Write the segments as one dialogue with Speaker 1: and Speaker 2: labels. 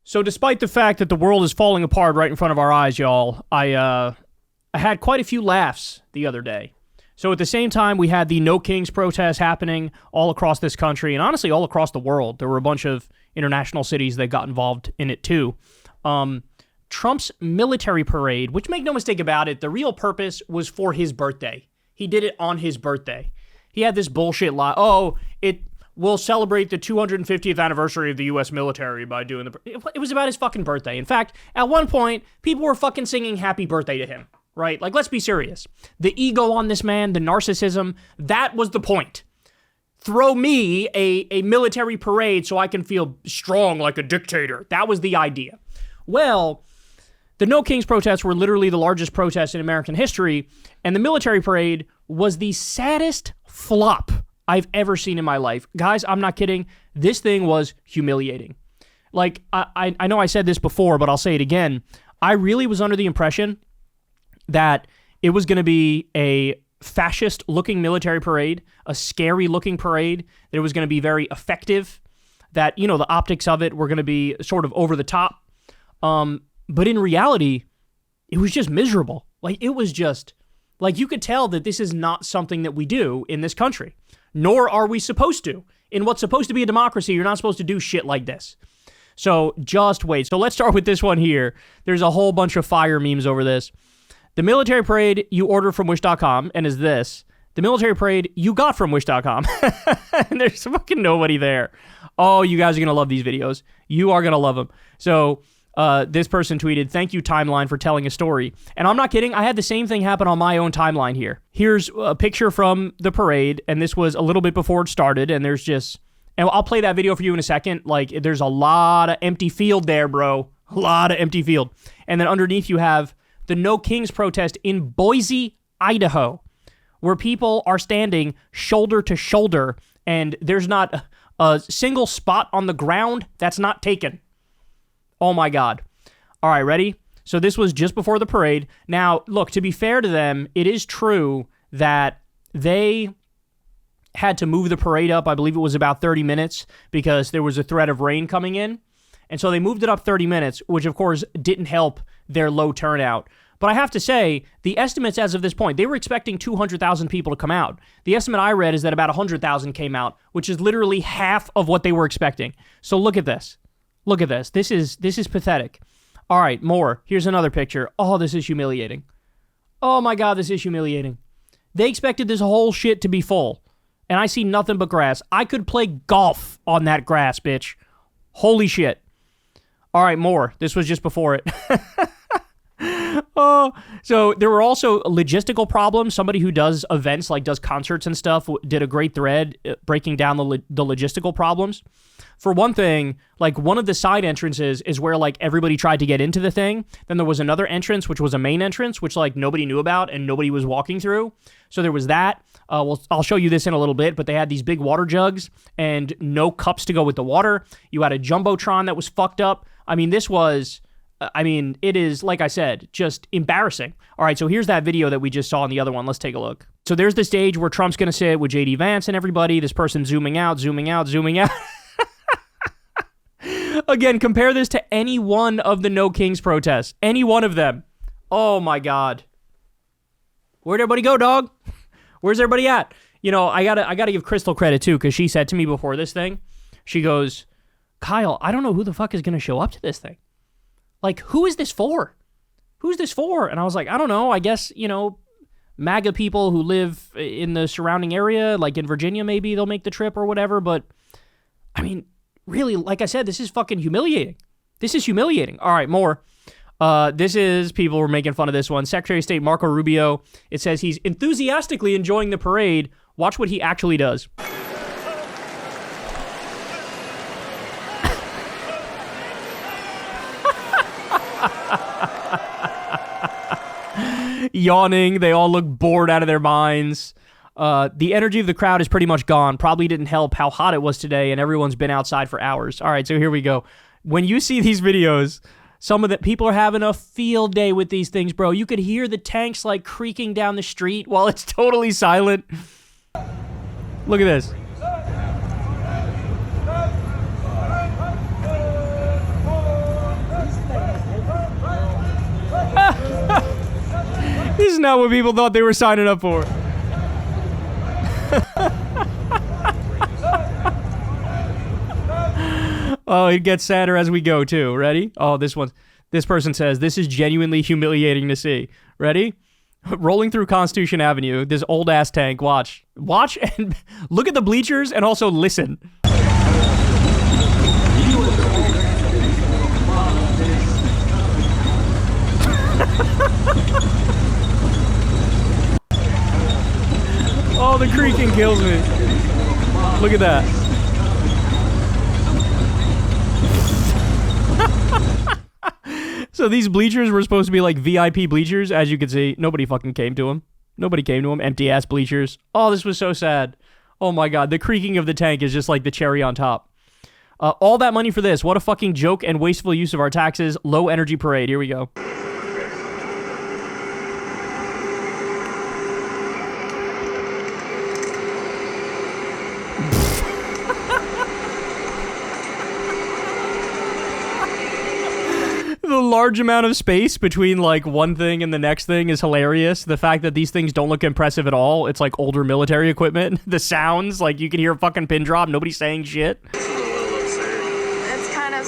Speaker 1: So despite the fact that the world is falling apart right in front of our eyes, y'all, I had quite a few laughs the other day. So at the same time, we had the No Kings protest happening all across this country, and honestly, all across the world. There were a bunch of international cities that got involved in it too. Trump's military parade, which, make no mistake about it, the real purpose was for his birthday. He did it on his birthday. He had this bullshit lie. Oh, we'll celebrate the 250th anniversary of the U.S. military by doing the... It was about his fucking birthday. In fact, at one point, people were fucking singing happy birthday to him, right? Like, let's be serious. The ego on this man, the narcissism, that was the point. Throw me a military parade so I can feel strong like a dictator. That was the idea. Well, the No Kings protests were literally the largest protest in American history, and the military parade was the saddest flop I've ever seen in my life. Guys, I'm not kidding. This thing was humiliating. Like, I know I said this before, but I'll say it again. I really was under the impression that it was going to be a fascist-looking military parade, a scary-looking parade, that it was going to be very effective, that, you know, the optics of it were going to be sort of over the top. But in reality, it was just miserable. Like, it was just, like, you could tell that this is not something that we do in this country. Nor are we supposed to. In what's supposed to be a democracy, you're not supposed to do shit like this. So just wait. So let's start with this one here. There's a whole bunch of fire memes over this. The military parade you order from Wish.com, and is this. The military parade you got from Wish.com. And there's fucking nobody there. Oh, you guys are going to love these videos. You are going to love them. So this person tweeted, "Thank you, timeline, for telling a story." And I'm not kidding. I had the same thing happen on my own timeline here. Here's a picture from the parade, and this was a little bit before it started, and there's just... And I'll play that video for you in a second. Like, there's a lot of empty field there, bro. A lot of empty field. And then underneath you have the No Kings protest in Boise, Idaho, where people are standing shoulder to shoulder, and there's not a single spot on the ground that's not taken. Oh my God. All right, ready? So this was just before the parade. Now, look, to be fair to them, it is true that they had to move the parade up. I believe it was about 30 minutes because there was a threat of rain coming in. And so they moved it up 30 minutes, which of course didn't help their low turnout. But I have to say, the estimates as of this point, they were expecting 200,000 people to come out. The estimate I read is that about 100,000 came out, which is literally half of what they were expecting. So look at this. Look at this. This is pathetic. All right, more. Here's another picture. Oh, this is humiliating. Oh my God, this is humiliating. They expected this whole shit to be full, and I see nothing but grass. I could play golf on that grass, bitch. Holy shit. All right, more. This was just before it. Oh, so there were also logistical problems. Somebody who does events, like does concerts and stuff, did a great thread breaking down the logistical problems. For one thing, like one of the side entrances is where like everybody tried to get into the thing. Then there was another entrance, which was a main entrance, which like nobody knew about and nobody was walking through. So there was that. Well, I'll show you this in a little bit, but they had these big water jugs and no cups to go with the water. You had a Jumbotron that was fucked up. I mean, this was... it is, like I said, just embarrassing. All right, so here's that video that we just saw in the other one. Let's take a look. So there's the stage where Trump's going to sit with J.D. Vance and everybody. This person zooming out, zooming out, zooming out. Again, compare this to any one of the No Kings protests. Any one of them. Oh, my God. Where'd everybody go, dog? Where's everybody at? You know, I gotta give Crystal credit, too, because she said to me before this thing, she goes, "Kyle, I don't know who the fuck is going to show up to this thing. Like, who is this for? Who's this for?" And I was like, I don't know. I guess, you know, MAGA people who live in the surrounding area, like in Virginia, maybe they'll make the trip or whatever. But, I mean, really, like I said, this is fucking humiliating. This is humiliating. All right, more. This is, people were making fun of this one. Secretary of State Marco Rubio. It says he's enthusiastically enjoying the parade. Watch what he actually does. Yawning, they all look bored out of their minds. The energy of the crowd is pretty much gone. Probably didn't help how hot it was today, and everyone's been outside for hours. All right, so here we go. When you see these videos, some of the people are having a field day with these things, bro. You could hear the tanks like creaking down the street while it's totally silent. Look at this. not what people thought they were signing up for. Oh, it gets sadder as we go, too. Ready? Oh, this person says, this is genuinely humiliating to see. Ready? Rolling through Constitution Avenue, this old-ass tank. Watch and look at the bleachers and also listen. Oh, the creaking kills me. Look at that. So these bleachers were supposed to be like VIP bleachers. As you can see, nobody fucking came to them. Nobody came to them. Empty-ass bleachers. Oh, this was so sad. Oh my god, the creaking of the tank is just like the cherry on top. All that money for this. What a fucking joke and wasteful use of our taxes. Low energy parade. Here we go. The large amount of space between like one thing and the next thing is hilarious. The fact that these things don't look impressive at all. It's like older military equipment. The sounds, like you can hear a fucking pin drop. Nobody's saying shit.
Speaker 2: It's a little absurd. It's kind of,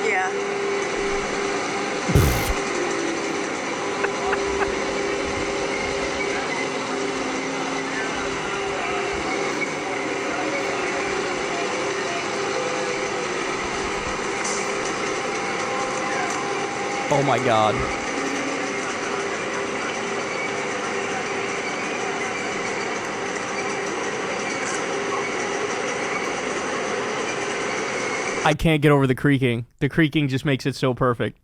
Speaker 2: yeah.
Speaker 1: Oh my god. I can't get over the creaking. The creaking just makes it so perfect.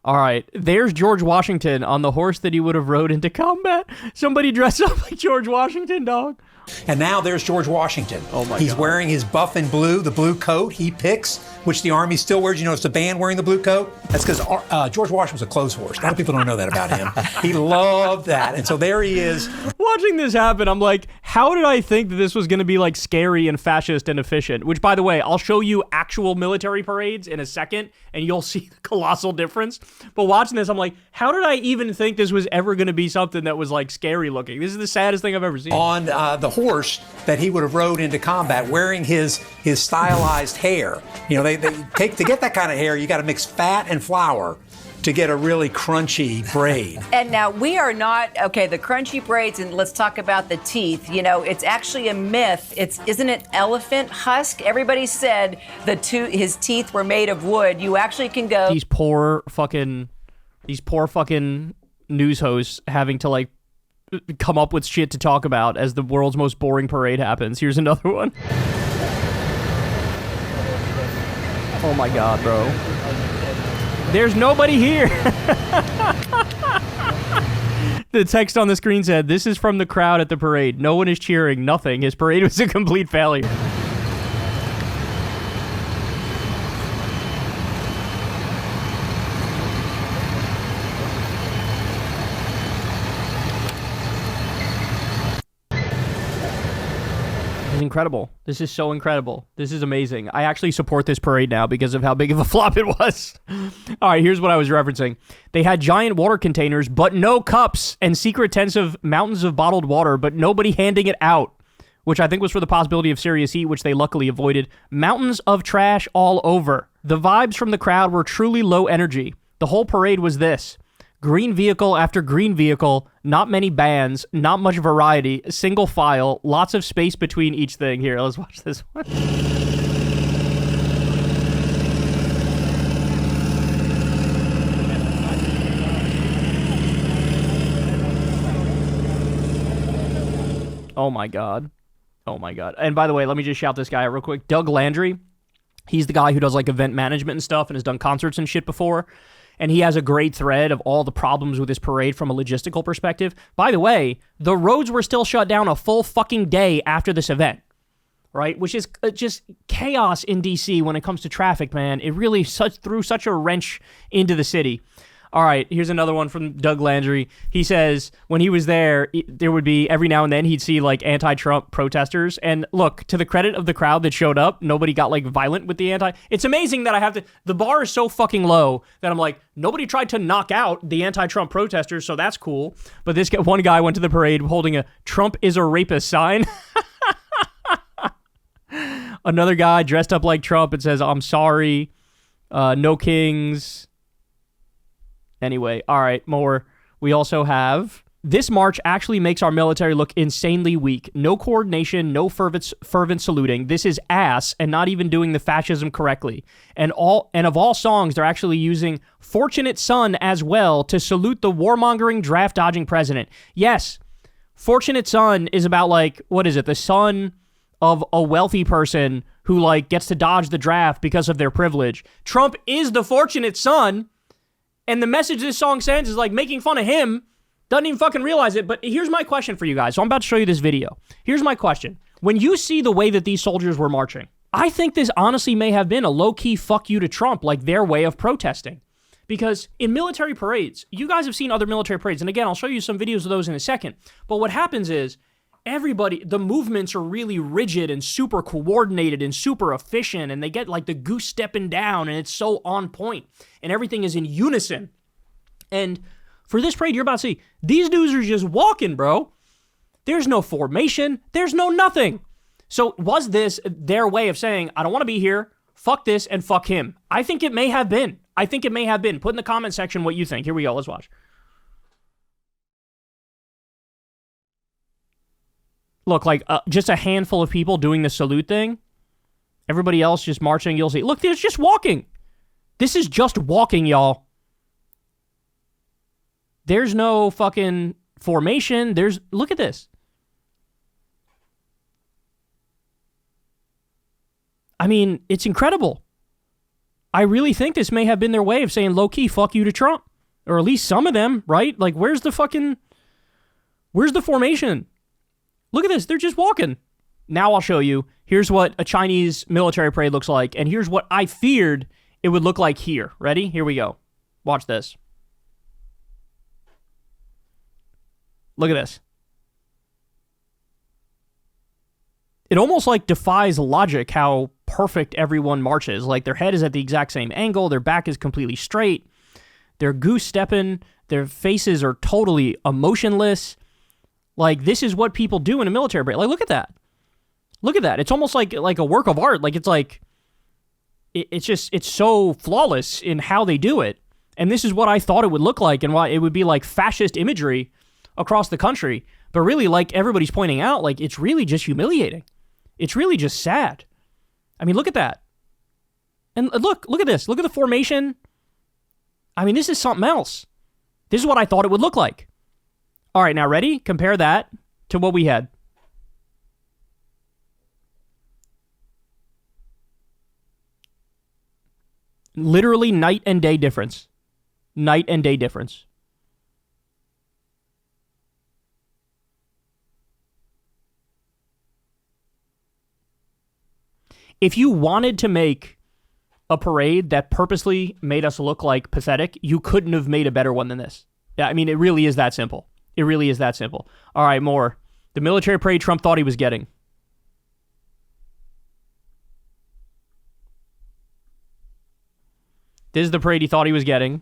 Speaker 1: All right, there's George Washington on the horse that he would have rode into combat. Somebody dressed up like George Washington, dog.
Speaker 3: And now there's George Washington.
Speaker 1: Oh my
Speaker 3: He's
Speaker 1: God.
Speaker 3: wearing his buff and blue, the blue coat he picks, which the Army still wears. You know, it's the band wearing the blue coat. That's because George Washington was a clothes horse. A lot of people don't know that about him. He loved that. And so there he is.
Speaker 1: Watching this happen, I'm like, how did I think that this was going to be like scary and fascist and efficient? Which, by the way, I'll show you actual military parades in a second, and you'll see the colossal difference. But watching this, I'm like, how did I even think this was ever going to be something that was like scary looking? This is the saddest thing I've ever seen.
Speaker 3: On the horse that he would have rode into combat, wearing his stylized hair. You know, they take to get that kind of hair, you got to mix fat and flour to get a really crunchy braid.
Speaker 4: And now we are not, okay, the crunchy braids, and let's talk about the teeth. You know, it's actually a myth. Isn't it elephant husk? Everybody said his teeth were made of wood. You actually can go.
Speaker 1: These poor fucking news hosts having to like come up with shit to talk about as the world's most boring parade happens. Here's another one. Oh my god, bro. There's nobody here. The text on the screen said, "This is from the crowd at the parade. No one is cheering. Nothing. His parade was a complete failure." Incredible. This is so incredible. This is amazing. I actually support this parade now because of how big of a flop it was. All right, here's what I was referencing. They had giant water containers, but no cups, and secret tents of mountains of bottled water, but nobody handing it out, which I think was for the possibility of serious heat, which they luckily avoided. Mountains of trash all over. The vibes from the crowd were truly low energy. The whole parade was this. Green vehicle after green vehicle, not many bands, not much variety, single file, lots of space between each thing. Here, let's watch this one. Oh my god. Oh my god. And by the way, let me just shout this guy out real quick. Doug Landry, he's the guy who does like event management and stuff and has done concerts and shit before. And he has a great thread of all the problems with this parade from a logistical perspective. By the way, the roads were still shut down a full fucking day after this event, right? Which is just chaos in D.C. when it comes to traffic, man. It really threw such a wrench into the city. All right, here's another one from Doug Landry. He says when he was there, there would be every now and then he'd see like anti-Trump protesters. And look, to the credit of the crowd that showed up, nobody got like violent with the It's amazing that I have to. The bar is so fucking low that I'm like, nobody tried to knock out the anti-Trump protesters, so that's cool. But this one guy went to the parade holding a "Trump is a rapist" sign. Another guy dressed up like Trump and says, "I'm sorry, no kings." Anyway, all right, more. We also have, this march actually makes our military look insanely weak. No coordination, no fervent saluting. This is ass and not even doing the fascism correctly. And of all songs, they're actually using Fortunate Son as well to salute the warmongering, draft-dodging president. Yes, Fortunate Son is about like, what is it? The son of a wealthy person who like gets to dodge the draft because of their privilege. Trump is the fortunate son. And the message this song sends is like making fun of him. Doesn't even fucking realize it. But here's my question for you guys. So I'm about to show you this video. Here's my question. When you see the way that these soldiers were marching, I think this honestly may have been a low-key fuck you to Trump, like their way of protesting. Because in military parades, you guys have seen other military parades. And again, I'll show you some videos of those in a second. But what happens is everybody, the movements are really rigid and super coordinated and super efficient, and they get like the goose stepping down, and it's so on point, and everything is in unison. And for this parade, you're about to see, these dudes are just walking, bro. There's no formation. There's no nothing. So was this their way of saying, I don't want to be here, fuck this, and fuck him? I think it may have been. Put in the comment section what you think. Here we go. Let's watch. Look, like just a handful of people doing the salute thing. Everybody else just marching. You'll see. Look, there's just walking. This is just walking, y'all. There's no fucking formation. Look at this. I mean, it's incredible. I really think this may have been their way of saying low-key, fuck you to Trump. Or at least some of them, right? Like, where's the formation? Look at this. They're just walking. Now I'll show you. Here's what a Chinese military parade looks like. And here's what I feared it would look like here. Ready? Here we go. Watch this. Look at this. It almost like defies logic how perfect everyone marches. Like their head is at the exact same angle. Their back is completely straight. They're goose stepping. Their faces are totally emotionless. Like, this is what people do in a military parade. Like, look at that. Look at that. It's almost like a work of art. Like, it's like, it's so flawless in how they do it. And this is what I thought it would look like, and why it would be like fascist imagery across the country. But really, like everybody's pointing out, like, it's really just humiliating. It's really just sad. I mean, look at that. And look at this. Look at the formation. I mean, this is something else. This is what I thought it would look like. All right, now ready? Compare that to what we had. Literally night and day difference. Night and day difference. If you wanted to make a parade that purposely made us look like pathetic, you couldn't have made a better one than this. Yeah, I mean, it really is that simple. It really is that simple. All right, more. The military parade Trump thought he was getting. This is the parade he thought he was getting.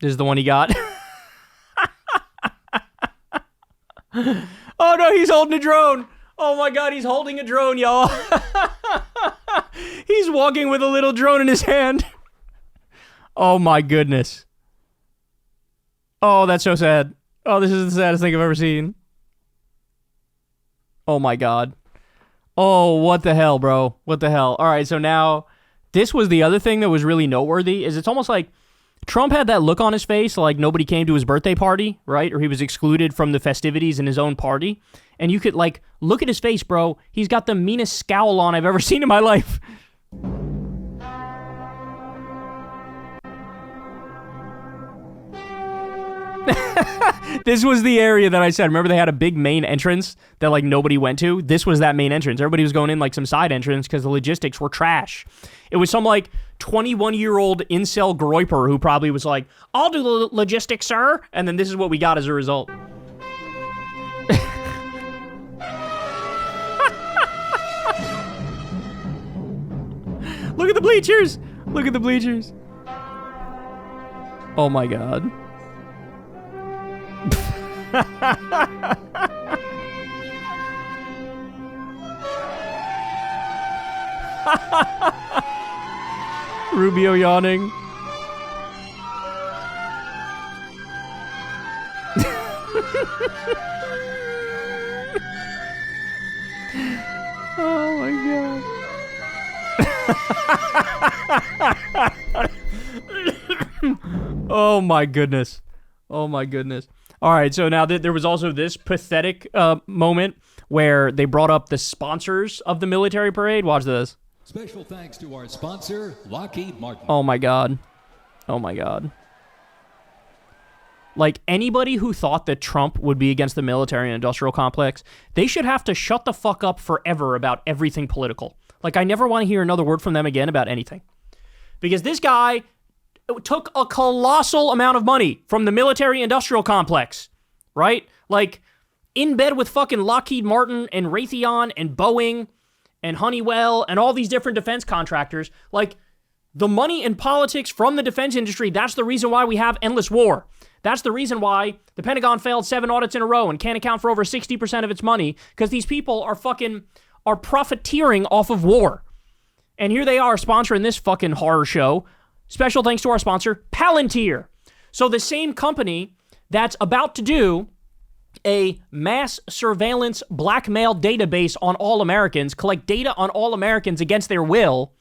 Speaker 1: This is the one he got. Oh no, he's holding a drone. Oh my God, he's holding a drone, y'all. He's walking with a little drone in his hand. Oh my goodness. Oh, that's so sad. Oh, this is the saddest thing I've ever seen. Oh my God. Oh, what the hell, bro? What the hell? All right, so now, this was the other thing that was really noteworthy, is it's almost like Trump had that look on his face like nobody came to his birthday party, right? Or he was excluded from the festivities in his own party. And you could, like, look at his face, bro. He's got the meanest scowl on I've ever seen in my life. This was the area that I said, remember they had a big main entrance that like nobody went to? This was that main entrance. Everybody was going in like some side entrance because the logistics were trash. It was some like 21-year-old incel groiper who probably was like, I'll do the logistics, sir. And then this is what we got as a result. Look at the bleachers. Look at the bleachers. Oh my God. Rubio yawning. Oh my God. Oh my goodness. Oh my goodness. All right, so now there was also this pathetic moment where they brought up the sponsors of the military parade. Watch this.
Speaker 5: Special thanks to our sponsor, Lockheed Martin.
Speaker 1: Oh my God. Oh my God. Like, anybody who thought that Trump would be against the military and industrial complex, they should have to shut the fuck up forever about everything political. Like, I never want to hear another word from them again about anything. Because this guy took a colossal amount of money from the military industrial complex, right? Like, in bed with fucking Lockheed Martin and Raytheon and Boeing and Honeywell and all these different defense contractors. Like, the money and politics from the defense industry, that's the reason why we have endless war. That's the reason why the Pentagon failed 7 audits in a row and can't account for over 60% of its money, because these people are profiteering off of war. And here they are sponsoring this fucking horror show. Special thanks to our sponsor, Palantir. So the same company that's about to do a mass surveillance blackmail database on all Americans, collect data on all Americans against their will,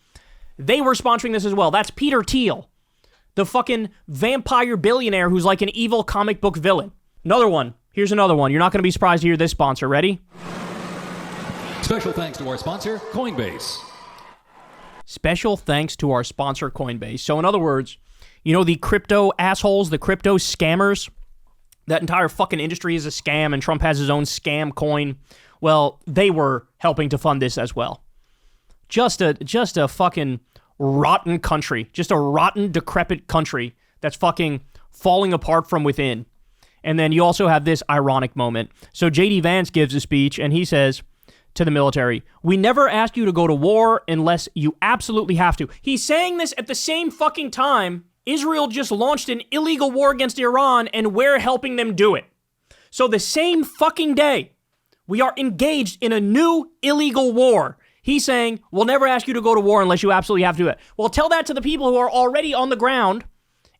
Speaker 1: they were sponsoring this as well. That's Peter Thiel, the fucking vampire billionaire who's like an evil comic book villain. Another one. Here's another one. You're not going to be surprised to hear this sponsor. Ready?
Speaker 5: Special thanks to our sponsor, Coinbase.
Speaker 1: Special thanks to our sponsor, Coinbase. So in other words, you know the crypto assholes, the crypto scammers? That entire fucking industry is a scam, and Trump has his own scam coin. Well, they were helping to fund this as well. Just a fucking rotten country. Just a rotten, decrepit country that's fucking falling apart from within. And then you also have this ironic moment. So J.D. Vance gives a speech, and he says to the military, we never ask you to go to war unless you absolutely have to. He's saying this at the same fucking time Israel just launched an illegal war against Iran, and we're helping them do it. So the same fucking day, we are engaged in a new illegal war. He's saying, we'll never ask you to go to war unless you absolutely have to do it. Well, tell that to the people who are already on the ground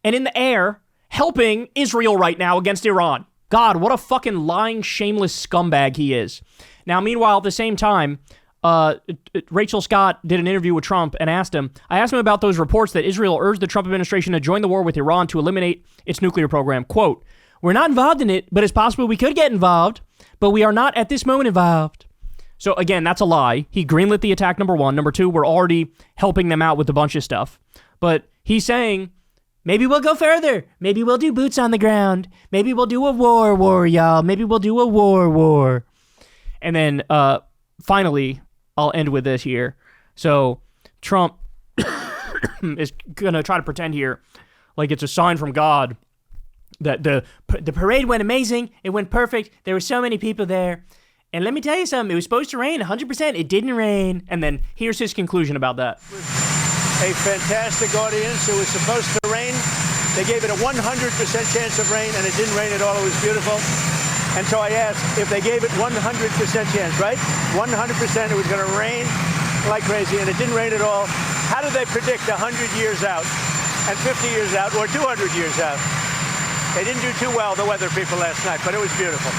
Speaker 1: and in the air helping Israel right now against Iran. God, what a fucking lying, shameless scumbag he is. Now, meanwhile, at the same time, Rachel Scott did an interview with Trump and I asked him about those reports that Israel urged the Trump administration to join the war with Iran to eliminate its nuclear program. Quote, we're not involved in it, but it's possible we could get involved, but we are not at this moment involved. So again, that's a lie. He greenlit the attack, number one. Number two, we're already helping them out with a bunch of stuff. But he's saying, maybe we'll go further. Maybe we'll do boots on the ground. Maybe we'll do a war, y'all. Maybe we'll do a war. And then finally, I'll end with this here. So Trump is going to try to pretend here like it's a sign from God that the parade went amazing. It went perfect. There were so many people there. And let me tell you something. It was supposed to rain 100%. It didn't rain. And then here's his conclusion about that.
Speaker 6: A fantastic audience. It was supposed to rain. They gave it a 100% chance of rain, and it didn't rain at all. It was beautiful. And so I asked if they gave it 100% chance, right? 100% it was going to rain like crazy, and it didn't rain at all. How did they predict 100 years out and 50 years out or 200 years out? They didn't do too well, the weather people, last night, but it was beautiful.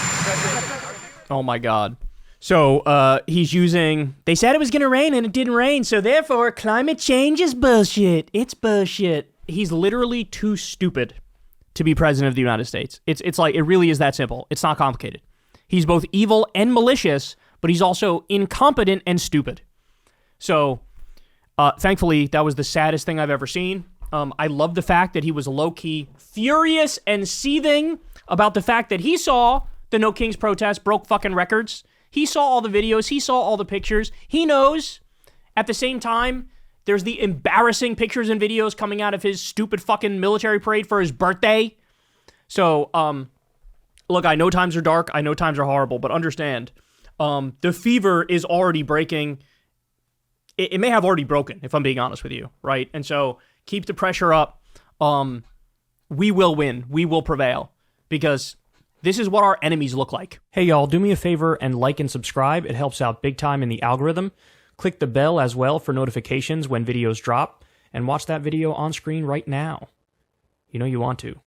Speaker 1: Oh, my God. So he's using, they said it was going to rain and it didn't rain, so therefore climate change is bullshit. It's bullshit. He's literally too stupid to be president of the United States. It's like, it really is that simple. It's not complicated. He's both evil and malicious, but he's also incompetent and stupid. So thankfully, that was the saddest thing I've ever seen. I love the fact that he was low-key furious and seething about the fact that he saw the No Kings protest, broke fucking records. He saw all the videos. He saw all the pictures. He knows. At the same time, there's the embarrassing pictures and videos coming out of his stupid fucking military parade for his birthday. So, look, I know times are dark. I know times are horrible, but understand, the fever is already breaking. It may have already broken, if I'm being honest with you, right? And so keep the pressure up. We will win. We will prevail, because this is what our enemies look like. Hey, y'all, do me a favor and like and subscribe. It helps out big time in the algorithm. Click the bell as well for notifications when videos drop, and watch that video on screen right now. You know you want to.